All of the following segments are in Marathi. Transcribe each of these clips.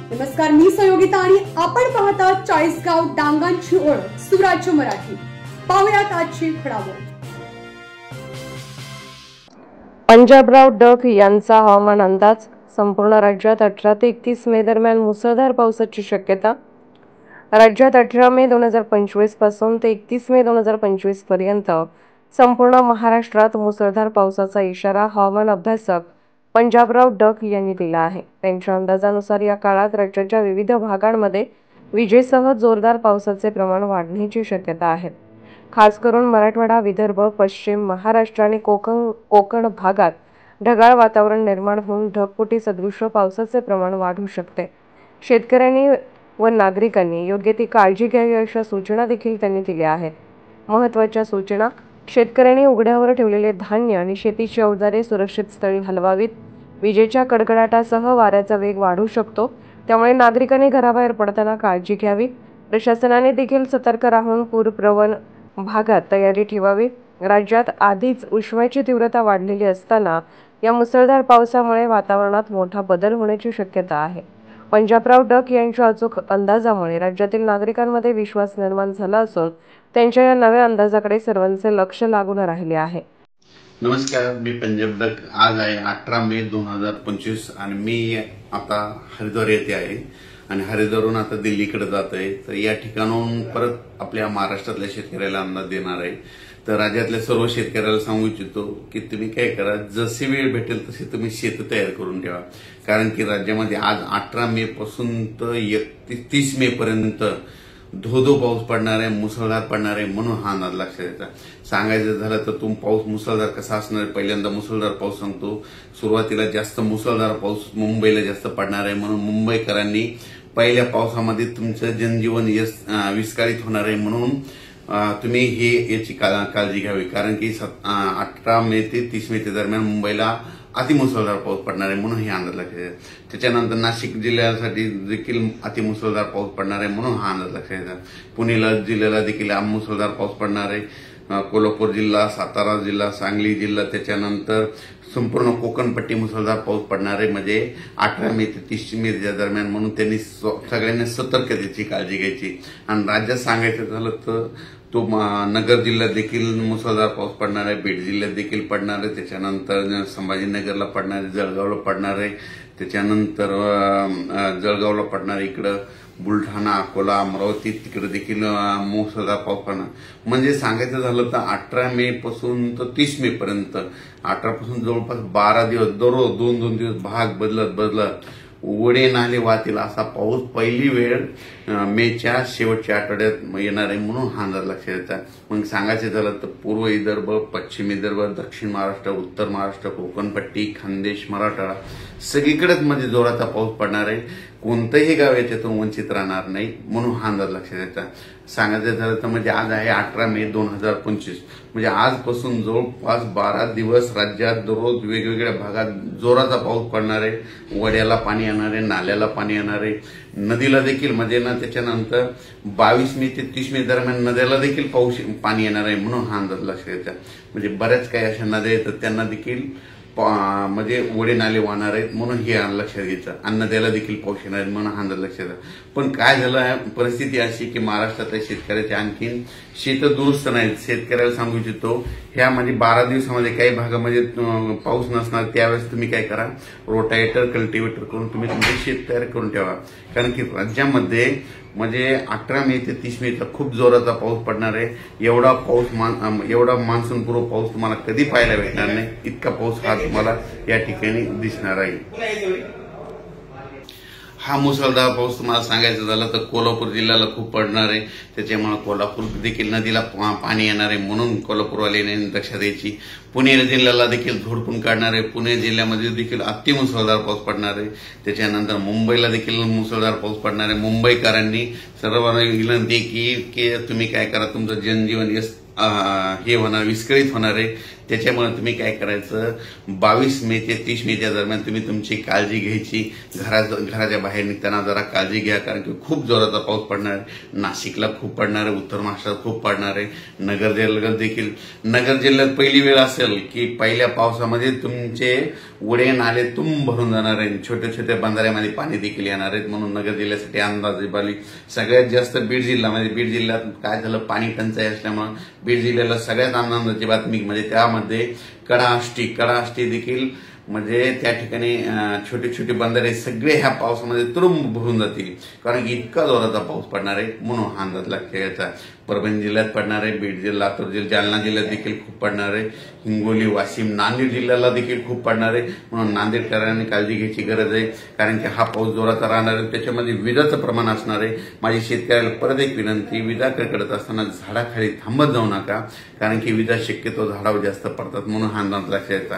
नमस्कार, मी सहयोगिता आणि आपण पाहता चाळीसगाव डांगांची ओळख सुराज्य मराठी। पाहुयात आजची घडामोड। पंजाबराव डक यांचा हवामान अंदाज। संपूर्ण राज्यात 18 ते 31 मे दरम्यान मुसळधार पावसाची शक्यता। राज्यात 18 मे 2025 पासून ते 31 मे 2025 पर्यंत संपूर्ण महाराष्ट्रात मुसळधार पावसाचा इशारा हवामान अभ्यासक पंजाबराव डक यांनी दिला आहे। त्यांच्या अंदाजानुसार या काळात राज्याच्या विविध भागांमध्ये विजेसह जोरदार पावसाचे प्रमाण वाढण्याची शक्यता आहे। खास करून मराठवाडा, विदर्भ, पश्चिम महाराष्ट्र आणि कोकण भागात ढगाळ वातावरण निर्माण होऊन ढगफुटी सदृश्य पावसाचे प्रमाण वाढू शकते। शेतकऱ्यांनी व नागरिकांनी योग्य ती काळजी घ्यावी अशा सूचना देखील त्यांनी दिल्या आहेत। महत्त्वाच्या सूचना: शेतकऱ्यांनी उघड्यावर ठेवलेले धान्य आणि शेतीची अवजारे सुरक्षित स्थळी हलवावीत। विजेच्या कडकडाटासह वाऱ्याचा वेग वाढू शकतो, त्यामुळे नागरिकांनी घराबाहेर पडताना काळजी घ्यावी। प्रशासनाने देखील सतर्क राहून पूरप्रवण भागात तयारी ठेवावी। राज्यात आधीच उष्म्याची तीव्रता वाढलेली असताना या मुसळधार पावसामुळे वातावरणात मोठा बदल होण्याची शक्यता आहे। पंजाबराव डक यांच्या अचूक अंदाजामुळे राज्यातील नागरिकांमध्ये विश्वास निर्माण झाला असून त्यांच्या या नव्या अंदाजाकडे सर्वांचे लक्ष लागून राहिले आहे। नमस्कार, मी पंजाब डक। आज आहे 18 मे 2025 आणि मी आता हरिद्वार येथे आहे आणि हरिद्वारहून आता दिल्लीकडे जात आहे। तर या ठिकाणाहून परत आपल्या महाराष्ट्रातल्या शेतकऱ्याला अंदाज देणार आहे। तर राज्यातल्या सर्व शेतकऱ्याला सांगू इच्छितो की तुम्ही काय करा, जशी वेळ भेटेल तशी तुम्ही शेत तयार करून ठेवा, कारण की राज्यामध्ये आज 18 मे पासून तर 31 मे पर्यंत धो पाऊस पडणार आहे, मुसळधार पडणार आहे, म्हणून हा अंदाज लक्षात घ्यायचा। सांगायचं झालं तर पाऊस मुसळधार कसा असणार, पहिल्यांदा मुसळधार पाऊस सांगतो। सुरुवातीला जास्त मुसळधार पाऊस मुंबईला जास्त पडणार आहे, म्हणून मुंबईकरांनी पहिल्या पावसामध्ये तुमचं जनजीवन विस्कळीत होणार आहे, म्हणून तुम्ही याची काळजी घ्यावी, कारण की 18 मे ते 30 मे दरम्यान मुंबईला अतिमुसळधार पाऊस पडणार आहे, म्हणून हे अंदाज लक्षात घ्यायचा। त्याच्यानंतर नाशिक जिल्ह्यासाठी देखील अतिमुसळधार पाऊस पडणार आहे, म्हणून हा अंदाज लक्षात घ्यायचा। पुणे जिल्ह्याला देखील मुसळधार पाऊस पडणार आहे। कोल्हापूर जिल्हा, सातारा जिल्हा, सांगली जिल्हा, त्याच्यानंतर संपूर्ण कोकणपट्टी मुसळधार पाऊस पडणार आहे, म्हणजे 18 मे ते 30 मे दरम्यान, म्हणून त्यांनी सगळ्यांनी सतर्कतेची काळजी घ्यायची। आणि राज्यात सांगायचं झालं तर नगर जिल्ह्यात देखील मुसळधार पाऊस पडणार आहे, बीड जिल्ह्यात देखील पडणार आहे, त्याच्यानंतर संभाजीनगरला पडणार आहे, जळगावला पडणार आहे, त्याच्यानंतर जळगावला पडणार आहे, इकडं बुलढाणा, अकोला, अमरावती तिकडे देखील मुसळधार पाऊस पडणार। म्हणजे सांगायचं झालं तर 18 मे पासून तर 30 मे पर्यंत 18 पासून जवळपास 12 दिवस दररोज 2-2 दिवस भाग बदलत ओढे नाले वाहतील असा पाऊस पहिली वेळ मेच्या शेवटच्या आठवड्यात येणार आहे, म्हणून हा अंदाज लक्षात घ्यायचा। मग सांगायचं झालं तर पूर्व विदर्भ, पश्चिम विदर्भ, दक्षिण महाराष्ट्र, उत्तर महाराष्ट्र, कोकणपट्टी, खानदेश, मराठवाडा सगळीकडेच म्हणजे जोराचा पाऊस पडणार आहे। कोणतंही गाव याच्यातून वंचित राहणार नाही, म्हणून हा अंदाज लक्षात घ्यायचा। सांगायचं झालं तर म्हणजे आज आहे 18 मे 2025, म्हणजे आजपासून जवळपास 12 दिवस राज्यात दररोज वेगवेगळ्या भागात जोराचा पाऊस पडणार आहे। वड्याला पाणी येणार आहे, नाल्याला पाणी येणार आहे, नदीला देखील म्हणजे ना त्याच्यानंतर 22 मे ते 30 मे दरम्यान नद्याला देखील पाणी येणार आहे, म्हणून हा अंदाज लक्षात घ्यायचा। म्हणजे बऱ्याच काही अशा नद्या आहेत त्यांना देखील म्हणजे ओढे नाले वाहणार आहेत, म्हणून हे लक्षात घ्यायचं। आणि नद्याला देखील पाऊस येणार आहे, म्हणून हा अंदाज लक्षात घ्यायचा। पण काय झालं, परिस्थिती अशी की महाराष्ट्रातल्या शेतकऱ्याचे आणखीन शेत दुरुस्त नाहीत। शेतकऱ्याला सांगू इच्छितो, ह्या म्हणजे 12 दिवसामध्ये काही भागामध्ये पाऊस नसणार, त्यावेळेस तुम्ही काय करा, रोटावेटर, कल्टिवेटर करून तुम्ही तुमचे शेत तयार करून ठेवा, कारण की राज्यामध्ये म्हणजे 18 मे ते 30 मेचा खूप जोराचा पाऊस पडणार आहे। एवढा मान्सूनपूर्व पाऊस तुम्हाला कधी पाहायला भेटणार नाही, इतका पाऊस हा तुम्हाला या ठिकाणी दिसणार आहे। हा मुसळधार पाऊस तुम्हाला सांगायचं झालं तर कोल्हापूर जिल्ह्याला खूप पडणार आहे, त्याच्यामुळे कोल्हापूर देखील नदीला पाणी येणार आहे, म्हणून कोल्हापूरवाल्यांनी लक्षात द्यायची। पुणे जिल्ह्याला देखील झोडपून काढणार आहे, पुणे जिल्ह्यामध्ये देखील अतिमुसळधार पाऊस पडणार आहे। त्याच्यानंतर मुंबईला देखील मुसळधार पाऊस पडणार आहे। मुंबईकरांनी सर्वांना विनंती की तुम्ही काय करा, तुमचं जनजीवन हे होणार, विस्कळीत होणार आहे, त्याच्यामुळे तुम्ही काय करायचं, 22 मे ते 30 मेच्या दरम्यान तुम्ही तुमची काळजी घ्यायची. घराच्या बाहेर निघताना जरा काळजी घ्या, कारण की खूप जोराचा पाऊस पडणार आहे. नाशिकला खूप पडणार आहे, उत्तर महाराष्ट्रात खूप पडणार आहे. नगर जिल्ह्यात पहिली वेळ असेल की पहिल्या पावसामध्ये तुमचे उडे नाले तुंब भरून जाणार आहे. छोट्या छोट्या बंधाऱ्यामध्ये पाणी देखील येणार आहेत. म्हणून नगर जिल्ह्यासाठी अंदाजे बाली सगळ्यात जास्त बीड जिल्ह्यात काय झालं, पाणी टंचाई असल्यामुळे बीड जिल्ह्याला सगळ्यात आनंदाची बातमी म्हणजे त्यामध्ये कडाष्टी देखील म्हणजे त्या ठिकाणी छोटे छोटे बंधारे सगळे ह्या पावसामध्ये तुरुंब भरून जातील, कारण की इतका जोराचा पाऊस पडणार आहे. म्हणून हा अंदाज लक्षात घ्यायचा. परभणी जिल्ह्यात पडणार आहे, बीड जिल्हा, लातूर जिल्हा, जालना जिल्ह्यात देखील खूप पडणार आहे. हिंगोली, वाशिम, नांदेड जिल्ह्याला देखील खूप पडणार आहे. म्हणून नांदेडकरांनी काळजी घ्यायची गरज आहे, कारण की हा पाऊस जोराचा राहणार आहे. त्याच्यामध्ये विजाचं प्रमाण असणार आहे. माझी शेतकऱ्याला परत एक विनंती, विजा कडकडत असताना झाडाखाली थांबत जाऊ नका, कारण की विजा शक्यतो झाडावर जास्त पडतात. म्हणून हा अंदाज लक्षात घ्यायचा.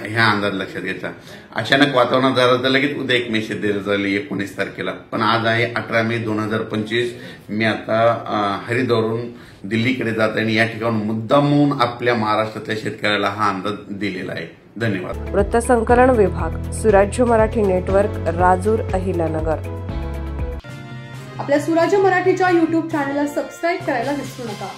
ह्या अंदाज लक्षात घ्यायचा. अचानक वातावरणात झालं तर लगेच उद्या एक मेसेज दिला जाईल 19 तारखेला. पण आज आहे 18 मे 2025. मी आता हरिद्वारहून दिल्लीकडे जात आहे आणि या ठिकाणी मुद्दामून आपल्या महाराष्ट्रातल्या शेतकऱ्याला हा अंदाज दिलेला आहे. धन्यवाद. वृत्तसंकलन विभाग, सुराज्य मराठी नेटवर्क, राजूर, अहिल्यानगर. आपल्या सुराज्य मराठीच्या YouTube चॅनलला सबस्क्राईब करायला विसरू नका.